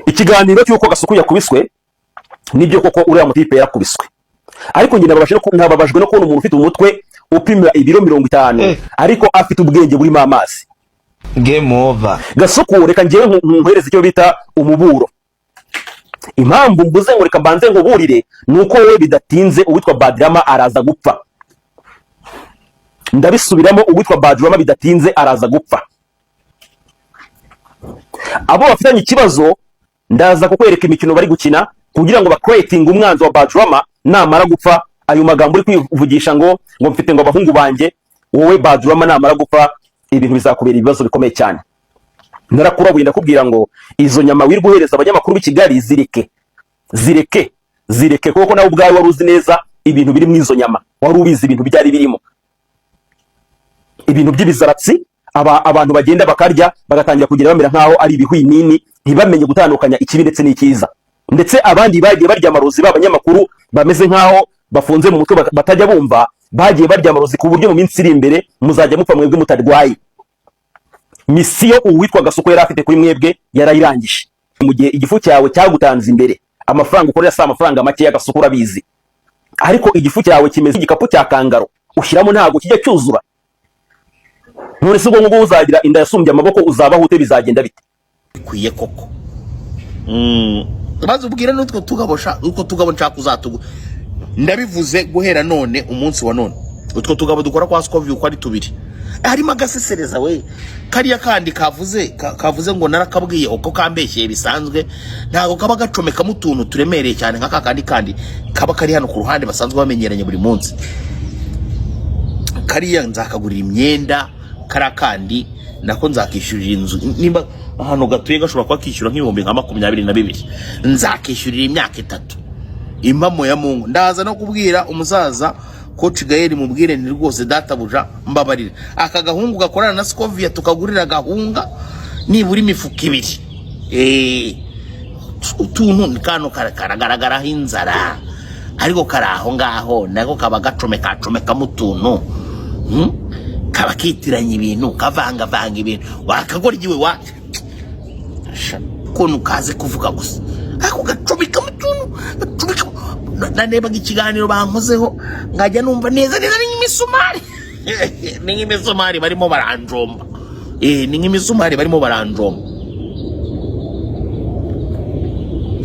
ikiganiro cy'uko Gasuku yakubiswe nibyo koko uriya mutipe yakubiswe, ariko njye nababajwe no kubona umuntu ufite umutwe upima ibiro 50 ariko afite ubwenge burimo amazi. Game over. Gasuku reka ngiye nkuhereza icyo bita umuburo. Impamvu mbuze ngo reka mbanze nkuburire nuko we bidatinze uwitwa Badrama araza gupfa. Ndabisubiramo, uwitwa Badrama bidatinze araza gupfa. Abo bafitanye ikibazo ndaza kukwereka imikino bari gukina kugira ngo bakreating umwanzi wa Badrama namara gupfa. Ayo magambo uri kwivugisha ngo mfite ngo abahungu banjye, wowe Badrama namara gupfa ibintu bizakubera ibibazo bikomeye cyane. Narakurabuye ndakubwira ngo izo nyama wirguhereza abanyamakuru b'i Kigali zireke kuko nawe ubwawe wari uzi neza ibintu biri mu izo nyama, wari ubizi ibintu byari birimo, ibintu by'ibizaratsi abantu bagenda bakarya bagatangira kugira bamera nkaho ari ibihwinini, ntibamenye gutandukanya ikibi ndetse n'ikiza. Ndetse abandi bagiye barya amarozi b'abanyamakuru bameze nkaho bafunze mu mutwe batajya bumva, bagiye barya amarozi ku buryo mu minsi iri imbere muzajya mupfa mwebwe mutarwaye. Misiyo uwitwa Gasuku yari afite kuri mwebwe yarayirangije. Mu gihe igifu cyawe cyagutanze imbere, amafaranga ukorera sa amafaranga make ya Gasuku urabizi, ariko igifu cyawe kimeze igikapu cya kangaro ushyiramo ntago kijya cyuzura. None se ubwo uzagira inda yasumbye amaboko uzabaho ute? Bizagenda bite? Kwiye koko maze ubwira n'utwo tugabo nshaka uzatugu. Ndabivuze guhera none, umunsi wa none utwo tugabo dukora kwa Scovie uko ari tubiri harimo agasesereza we kariya kandi kavuze ngo narakabwiye uko kambeshyeye bisanzwe, ntago kaba gacomeka mu tuntu turemereye cyane nka kandi kaba kari hano ku ruhande basanzwe bamenyeranye buri munsi. Kariya nzakagurira imyenda, kandi nako nzakishyurira inzu, nimba ahantu gatuye gashobora kwa kishyura nk'ibihumbi nka 22, nzakishyurira imyaka 3 impamo ya Mungu. Ndaza no kubwira umusaza Coach Gael mubwire ni rwose databuja mbabarira aka gahungu gakorana na Scovia tukagurira gahunga niburi mifuka 2 utuntu kano karagaragara hinzara ariko karaho ngaho nako kaba gacomeka mu tuntu kaba kitiranye ibintu kavanga ibintu wakagoryiwe wa ko nukaze kuvuga gusa ako gacomeka mu tuntu naneba ikiganiro bankozeho ngajya numva neza n'imisumari n'imisumari barimo baranjomba n'imisumari barimo baranjomba.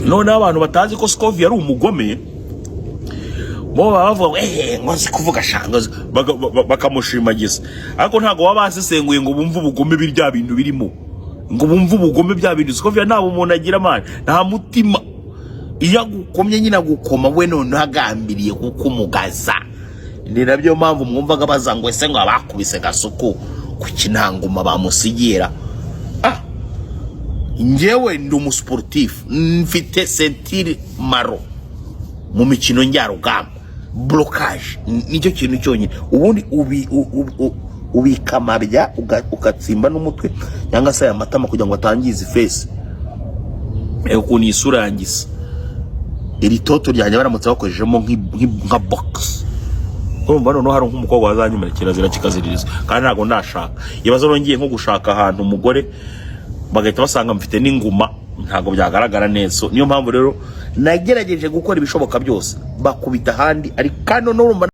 None abantu batazi ko Scovie ari umugome bo bavuga ngo nzi kuvuga shangaza bakamushimagiza, ariko ntago babasesenguye ngo bumve ubugome bya bintu birimo, ngo bumve ubugome bya bintu. Scovie nabo umuntu agira amana nta mutima, iyo gukomye nyina gukoma we none hagambiriye kukumugaza. Ni nabyo mpamvu mwumvaga bazangwe ese ngo abakubise Gasuku ku kinanguma bamusigira. Njewe ndi umusportif, mfite sentire maro mu mikino njyarugamba, blocage nicyo kintu cyonyine. Ubundi ubikamabya ukatsimba n'umutwe cyangwa se amatama kugira ngo atangize face ukuntu isura yangisa. Iri toto ryanje baramutse bakorejemo nka box. Urumva none hari nk'umukobwa wazanyumira kirazira kikaziririza kandi ntago ndashaka. Ibazo nongiye nko gushaka ahantu umugore bagahita basanga mfite n'inguma, ntago byagaragara neza. Niyo mpamvu rero nagerageje gukora ibishoboka byose bakubita handi, ariko kandi none urumva